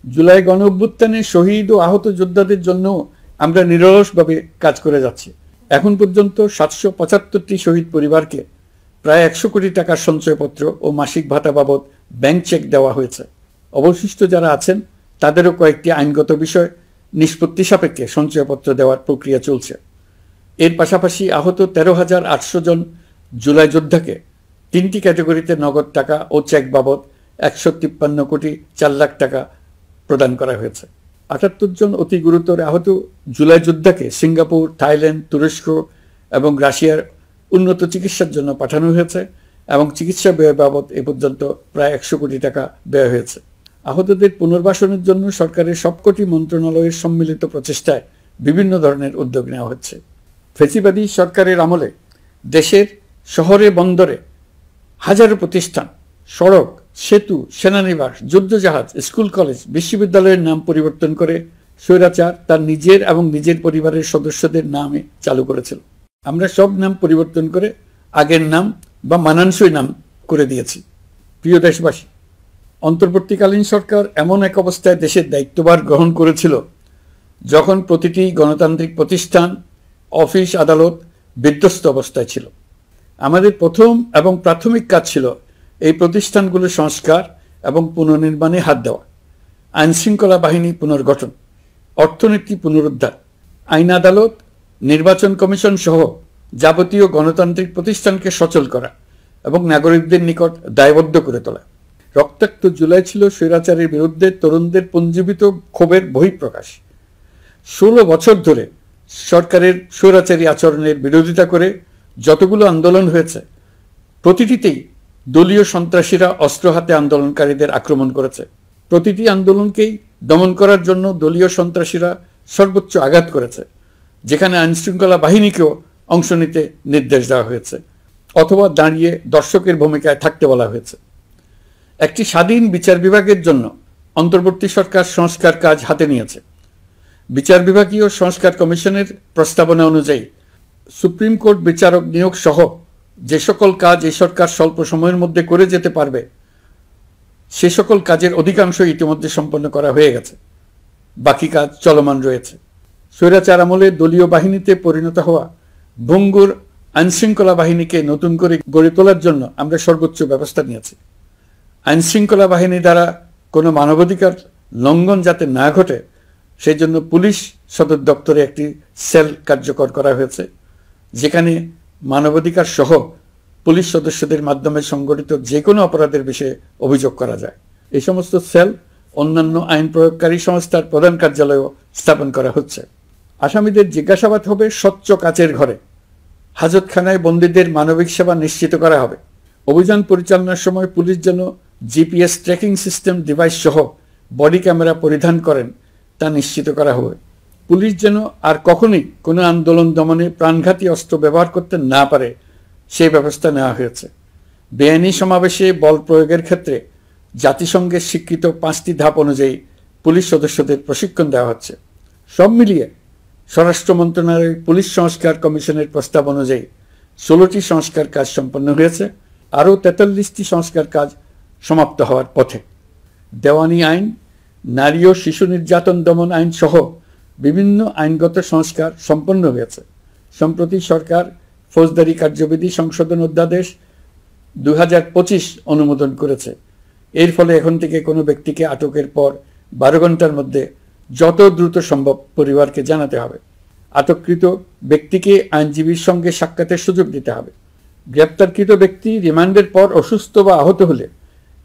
জুলাই গণ অভ্যুত্থানে শহীদ ও আহত যোদ্ধাদের জন্য আমরা নিরলসভাবে কাজ করে যাচ্ছি। এখন পর্যন্ত 775টি শহীদ পরিবারকে প্রায় 100 কোটি টাকার সঞ্চয়পত্র ও মাসিক ভাতা বাবদ ব্যাংক চেক দেওয়া হয়েছে। অবশিষ্ট যারা আছেন তাদেরও কয়েকটি আইনগত বিষয় নিষ্পত্তি সাপেক্ষে সঞ্চয়পত্র দেওয়ার প্রক্রিয়া চলছে। এর পাশাপাশি আহত 13,800 জন জুলাই যোদ্ধাকে 3টি ক্যাটাগরিতে নগদ টাকা ও চেক বাবদ 153 কোটি 4 লাখ টাকা প্রদান করা হয়েছে। 78 জন অতি গুরুতর আহত জুলাই যোদ্ধাকে সিঙ্গাপুর, থাইল্যান্ড, তুরস্ক এবং রাশিয়ার উন্নত চিকিৎসার জন্য পাঠানো হয়েছে এবং চিকিৎসা ব্যয় বাবদ এ পর্যন্ত প্রায় 100 কোটি টাকা ব্যয় হয়েছে। আহতদের পুনর্বাসনের জন্য সরকারের সবকটি মন্ত্রণালয়ের সম্মিলিত প্রচেষ্টায় বিভিন্ন ধরনের উদ্যোগ নেওয়া হচ্ছে। ফ্যাসিবাদী সরকারের আমলে দেশের শহরে বন্দরে হাজারো প্রতিষ্ঠান, সড়ক, সেতু, সেনানিবাস, যুদ্ধজাহাজ, স্কুল, কলেজ, বিশ্ববিদ্যালয়ের নাম পরিবর্তন করে স্বৈরাচার তার নিজের এবং নিজের পরিবারের সদস্যদের নামে চালু করেছিল। আমরা সব নাম পরিবর্তন করে আগের নাম বা মানানসই নাম করে দিয়েছি। প্রিয় দেশবাসী, অন্তর্বর্তীকালীন সরকার এমন এক অবস্থায় দেশের দায়িত্বভার গ্রহণ করেছিল যখন প্রতিটি গণতান্ত্রিক প্রতিষ্ঠান, অফিস, আদালত বিধ্বস্ত অবস্থায় ছিল। আমাদের প্রথম এবং প্রাথমিক কাজ ছিল এই প্রতিষ্ঠানগুলোর সংস্কার এবং পুনর্নির্মাণে হাত দেওয়া, আইনশৃঙ্খলা বাহিনী পুনর্গঠন, অর্থনীতি পুনরুদ্ধার, আইন আদালত, নির্বাচন কমিশন সহ যাবতীয় গণতান্ত্রিক প্রতিষ্ঠানকে সচল করা এবং নাগরিকদের নিকট দায়বদ্ধ করে তোলা। রক্তাক্ত জুলাই ছিল স্বৈরাচারের বিরুদ্ধে তরুণদের পুঞ্জীবিত ক্ষোভের বহিঃপ্রকাশ। 16 বছর ধরে সরকারের স্বৈরাচারী আচরণের বিরোধিতা করে যতগুলো আন্দোলন হয়েছে প্রতিটিতেই দলীয় সন্ত্রাসীরা অস্ত্র হাতে আন্দোলনকারীদের আক্রমণ করেছে। প্রতিটি আন্দোলনকেই দমন করার জন্য দলীয় সন্ত্রাসীরা সর্বোচ্চ আঘাত করেছে, যেখানে আইনশৃঙ্খলা বাহিনীকেও অংশ নিতে নির্দেশ দেওয়া হয়েছে অথবা দাঁড়িয়ে দর্শকের ভূমিকায় থাকতে বলা হয়েছে। একটি স্বাধীন বিচার বিভাগের জন্য অন্তর্বর্তী সরকার সংস্কার কাজ হাতে নিয়েছে। বিচার বিভাগীয় সংস্কার কমিশনের প্রস্তাবনা অনুযায়ী সুপ্রিম কোর্ট বিচারক নিয়োগ সহ যে সকল কাজ এই সরকার স্বল্প সময়ের মধ্যে করে যেতে পারবে সে সকল কাজের অধিকাংশ ইতিমধ্যে সম্পন্ন করা হয়ে গেছে, বাকি কাজ চলমান রয়েছে। স্বৈরাচার আমলে দলীয় বাহিনীতে পরিণত হওয়া ভঙ্গুর আইনশৃঙ্খলা বাহিনীকে নতুন করে গড়ে তোলার জন্য আমরা সর্বোচ্চ ব্যবস্থা নিয়েছি। আইনশৃঙ্খলা বাহিনী দ্বারা কোনো মানবাধিকার লঙ্ঘন যাতে না ঘটে সেই জন্য পুলিশ সদর দপ্তরে একটি সেল কার্যকর করা হয়েছে, যেখানে মানবাধিকার সহ পুলিশ সদস্যদের মাধ্যমে সংগঠিত যে কোনো অপরাধের বিষয়ে অভিযোগ করা যায়। এই সমস্ত সেল অন্যান্য আইন প্রয়োগকারী সংস্থার প্রধান কার্যালয়েও স্থাপন করা হচ্ছে। আসামিদের জিজ্ঞাসাবাদ হবে স্বচ্ছ কাচের ঘরে। হাজতখানায় বন্দীদের মানবিক সেবা নিশ্চিত করা হবে। অভিযান পরিচালনার সময় পুলিশ যেন জিপিএস ট্র্যাকিং সিস্টেম ডিভাইস সহ বডি ক্যামেরা পরিধান করেন তা নিশ্চিত করা হবে। পুলিশ যেন আর কখনোই কোনো আন্দোলন দমনে প্রাণঘাতী অস্ত্র ব্যবহার করতে না পারে সেই ব্যবস্থা নেওয়া হয়েছে। বেআইনি সমাবেশে বল প্রয়োগের ক্ষেত্রে জাতিসংঘের স্বীকৃত 5টি ধাপ অনুযায়ী পুলিশ সদস্যদের প্রশিক্ষণ দেওয়া হচ্ছে। সব মিলিয়ে স্বরাষ্ট্র মন্ত্রণালয়ের পুলিশ সংস্কার কমিশনের প্রস্তাব অনুযায়ী 16টি সংস্কার কাজ সম্পন্ন হয়েছে। আরও 43টি সংস্কার কাজ সমাপ্ত হওয়ার পথে। দেওয়ানি আইন, নারী ও শিশু নির্যাতন দমন আইন সহ বিভিন্ন আইনগত সংস্কার সম্পন্ন হয়েছে। সম্প্রতি সরকার ফৌজদারি কার্যবিধি সংশোধন অধ্যাদেশ 2025 অনুমোদন করেছে। এর ফলে এখন থেকে কোনো ব্যক্তিকে আটকের পর 12 ঘন্টার মধ্যে যত দ্রুত সম্ভব পরিবারকে জানাতে হবে। আটককৃত ব্যক্তিকে আইনজীবীর সঙ্গে সাক্ষাতের সুযোগ দিতে হবে। গ্রেপ্তারকৃত ব্যক্তি রিমান্ডের পর অসুস্থ বা আহত হলে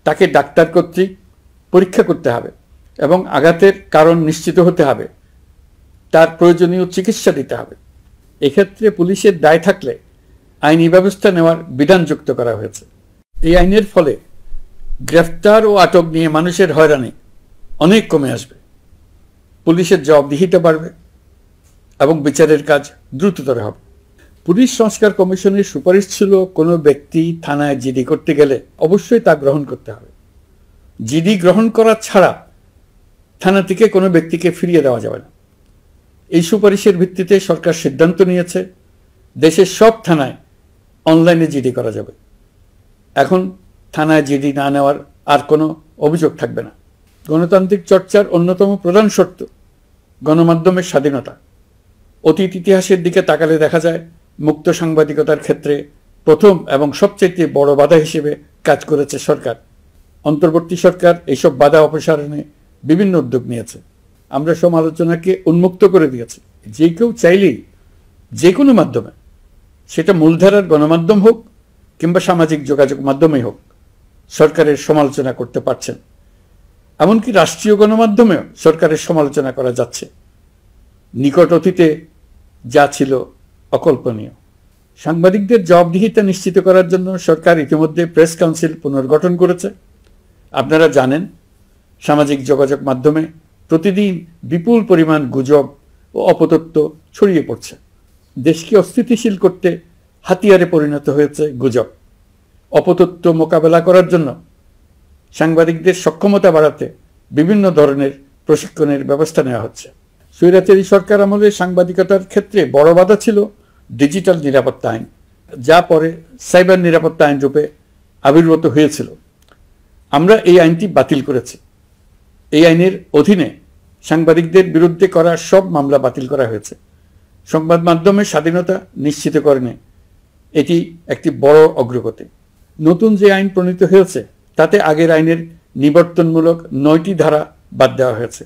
তাকে ডাক্তার কর্তৃক পরীক্ষা করতে হবে এবং আঘাতের কারণ নিশ্চিত হতে হবে। তার প্রয়োজনীয় চিকিৎসা দিতে হবে। এক্ষেত্রে পুলিশের দায় থাকলে আইনি ব্যবস্থা নেওয়ার বিধান যুক্ত করা হয়েছে। এই আইনের ফলে গ্রেফতার ও আটক নিয়ে মানুষের হয়রানি অনেক কমে আসবে, পুলিশের জবাবদিহিতা বাড়বে এবং বিচারের কাজ দ্রুততর হবে। পুলিশ সংস্কার কমিশনের সুপারিশ ছিল কোনো ব্যক্তি থানায় জিডি করতে গেলে অবশ্যই তা গ্রহণ করতে হবে। জিডি গ্রহণ করা ছাড়া থানা থেকে কোনো ব্যক্তিকে ফিরিয়ে দেওয়া যাবে না। এই সুপারিশের ভিত্তিতে সরকার সিদ্ধান্ত নিয়েছে দেশের সব থানায় অনলাইনে জিডি করা যাবে। এখন থানায় জিডি না নেওয়ার আর কোনো অভিযোগ থাকবে না। গণতান্ত্রিক চর্চার অন্যতম প্রধান শর্ত গণমাধ্যমের স্বাধীনতা। অতীত ইতিহাসের দিকে তাকালে দেখা যায় মুক্ত সাংবাদিকতার ক্ষেত্রে প্রথম এবং সবচেয়ে বড় বাধা হিসেবে কাজ করেছে সরকার। অন্তর্বর্তী সরকার এইসব বাধা অপসারণে বিভিন্ন উদ্যোগ নিয়েছে। আমরা সমালোচনাকে উন্মুক্ত করে দিয়েছি। যে কেউ চাইলেই যে কোনো মাধ্যমে, সেটা মূলধারার গণমাধ্যম হোক কিংবা সামাজিক যোগাযোগ মাধ্যমেই হোক, সরকারের সমালোচনা করতে পারছেন। এমনকি রাষ্ট্রীয় গণমাধ্যমেও সরকারের সমালোচনা করা যাচ্ছে। নিকট অতীতে যা ছিল অকল্পনীয়। সাংবাদিকদের জবাবদিহিতা নিশ্চিত করার জন্য সরকার ইতিমধ্যে প্রেস কাউন্সিল পুনর্গঠন করেছে। আপনারা জানেন, সামাজিক যোগাযোগ মাধ্যমে প্রতিদিন বিপুল পরিমাণ গুজব ও অপতথ্য ছড়িয়ে পড়ছে। দেশকে অস্থিতিশীল করতে হাতিয়ারে পরিণত হয়েছে গুজব। অপতথ্য মোকাবেলা করার জন্য সাংবাদিকদের সক্ষমতা বাড়াতে বিভিন্ন ধরনের প্রশিক্ষণের ব্যবস্থা নেওয়া হচ্ছে। স্বৈরাচারী সরকার আমলে সাংবাদিকতার ক্ষেত্রে বড় বাধা ছিল ডিজিটাল নিরাপত্তা আইন, যা পরে সাইবার নিরাপত্তা আইন রূপে আবির্ভূত হয়েছিল। আমরা এই আইনটি বাতিল করেছি। এই আইনের অধীনে সাংবাদিকদের বিরুদ্ধে করা সব মামলা বাতিল করা হয়েছে। সংবাদ মাধ্যমের স্বাধীনতা নিশ্চিতকরণে এটি একটি বড় অগ্রগতি। নতুন যে আইন প্রণীত হয়েছে তাতে আগের আইনের নিবর্তনমূলক 9টি ধারা বাদ দেওয়া হয়েছে।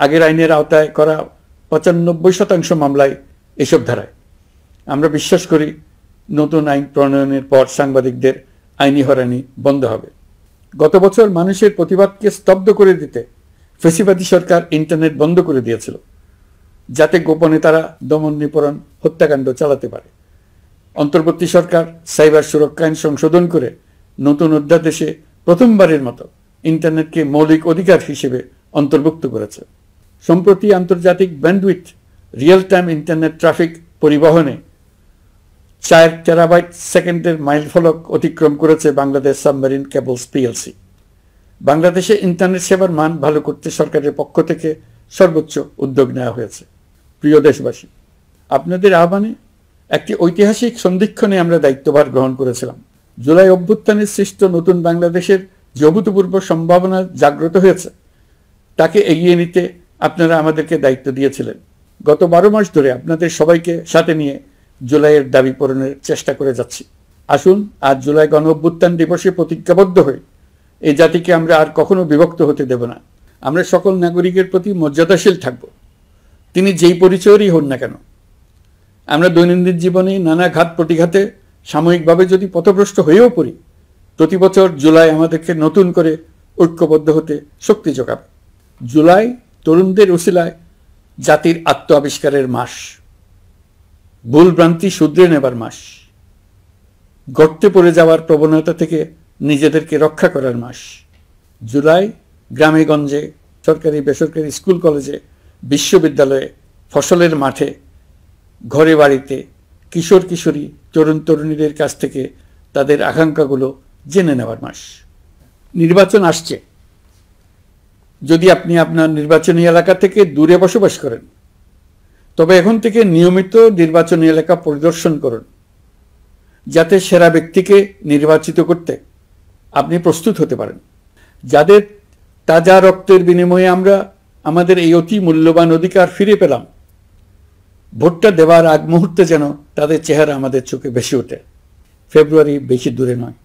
আগের আইনের আওতায় করা 95% মামলায় এসব ধারায়। আমরা বিশ্বাস করি নতুন আইন প্রণয়নের পর সাংবাদিকদের আইনি হয়রানি বন্ধ হবে। গত বছর মানুষের প্রতিবাদকে স্তব্ধ করে দিতে ফ্যাসিবাদী সরকার ইন্টারনেট বন্ধ করে দিয়েছিল, যাতে গোপনে তারা দমন নিপীড়ন হত্যাকাণ্ড চালাতে পারে। অন্তর্বর্তী সরকার সাইবার সুরক্ষা আইন সংশোধন করে নতুন অধ্যাদেশে প্রথমবারের মতো ইন্টারনেটকে মৌলিক অধিকার হিসেবে অন্তর্ভুক্ত করেছে। সম্প্রতি আন্তর্জাতিক bandwidth real time internet traffic পরিবহনে 4 টেরাবাইট সেকেন্ডের মাইলফলক অতিক্রম করেছে বাংলাদেশ সাবমেরিন কেবলস পিএলসি। বাংলাদেশে ইন্টারনেট সেবার মান ভালো করতে সরকারের পক্ষ থেকে সর্বোচ্চ উদ্যোগ নেওয়া হয়েছে। প্রিয় দেশবাসী, আপনাদের আহ্বানে একটি ঐতিহাসিক সন্ধিক্ষণে আমরা দায়িত্বভার গ্রহণ করেছিলাম। জুলাই অভ্যুত্থানের সৃষ্ট নতুন বাংলাদেশের যে অভূতপূর্ব সম্ভাবনা জাগ্রত হয়েছে, তাকে এগিয়ে নিতে আপনারা আমাদেরকে দায়িত্ব দিয়েছিলেন। গত 12 মাস ধরে আপনাদের সবাইকে সাথে নিয়ে জুলাইয়ের দাবি পূরণের চেষ্টা করে যাচ্ছি। আসুন আজ জুলাই গণ অভ্যুত্থান দিবসে প্রতিজ্ঞাবদ্ধ হয়ে এই জাতিকে আমরা আর কখনো বিভক্ত হতে দেব না। আমরা সকল নাগরিকের প্রতি মর্যাদাশীল থাকব, তিনি যেই পরিচয়েরই হন না কেন। আমরা দৈনন্দিন জীবনে নানা ঘাত প্রতিঘাতে সাময়িকভাবে যদি পথভ্রষ্ট হয়েও পড়ি, প্রতি বছর জুলাই আমাদেরকে নতুন করে ঐক্যবদ্ধ হতে শক্তি যোগাবে। জুলাই তরুণদের উসিলায় জাতির আত্ম আবিষ্কারের মাস, ভুলভ্রান্তি শুধরে নেবার মাস, গর্তে পড়ে যাওয়ার প্রবণতা থেকে নিজেদেরকে রক্ষা করার মাস। জুলাই গ্রামে গঞ্জে, সরকারি বেসরকারি স্কুল কলেজে, বিশ্ববিদ্যালয়ে, ফসলের মাঠে, ঘরে বাড়িতে কিশোর কিশোরী তরুণ তরুণীদের কাছ থেকে তাদের আকাঙ্ক্ষাগুলো জেনে নেওয়ার মাস। নির্বাচন আসছে। যদি আপনি আপনার নির্বাচনী এলাকা থেকে দূরে বসবাস করেন, তবে এখন থেকে নিয়মিত নির্বাচনী এলাকা পরিদর্শন করুন, যাতে সেরা ব্যক্তিকে নির্বাচিত করতে আপনি প্রস্তুত হতে পারেন। যাদের তাজা রক্তের বিনিময়ে আমরা আমাদের এই অতি মূল্যবান অধিকার ফিরে পেলাম, ভোটটা দেওয়ার আগ মুহূর্তে যেন তাদের চেহারা আমাদের চোখে ভেসে ওঠে। ফেব্রুয়ারি বেশি দূরে নয়।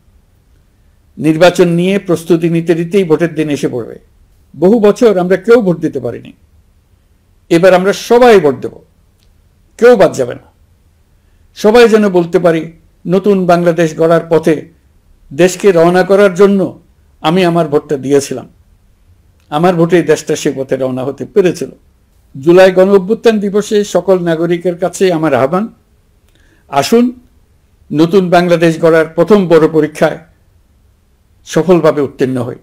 নির্বাচন নিয়ে প্রস্তুতি নিতে নিতেই ভোটের দিন এসে পড়বে। বহু বছর আমরা কেউ ভোট দিতে পারিনি। এবার আমরা সবাই ভোট দেব, কেউ বাদ যাবে না। সবাই যেন বলতে পারি, নতুন বাংলাদেশ গড়ার পথে দেশকে রওনা করার জন্য আমি আমার ভোটটা দিয়েছিলাম। আমার ভোটেই দেশটা সে পথে রওনা হতে পেরেছিল। জুলাই গণ অভ্যুত্থান দিবসে সকল নাগরিকের কাছে আমার আহ্বান, আসুন নতুন বাংলাদেশ গড়ার প্রথম বড় পরীক্ষায় সফলভাবে উত্তীর্ণ হই।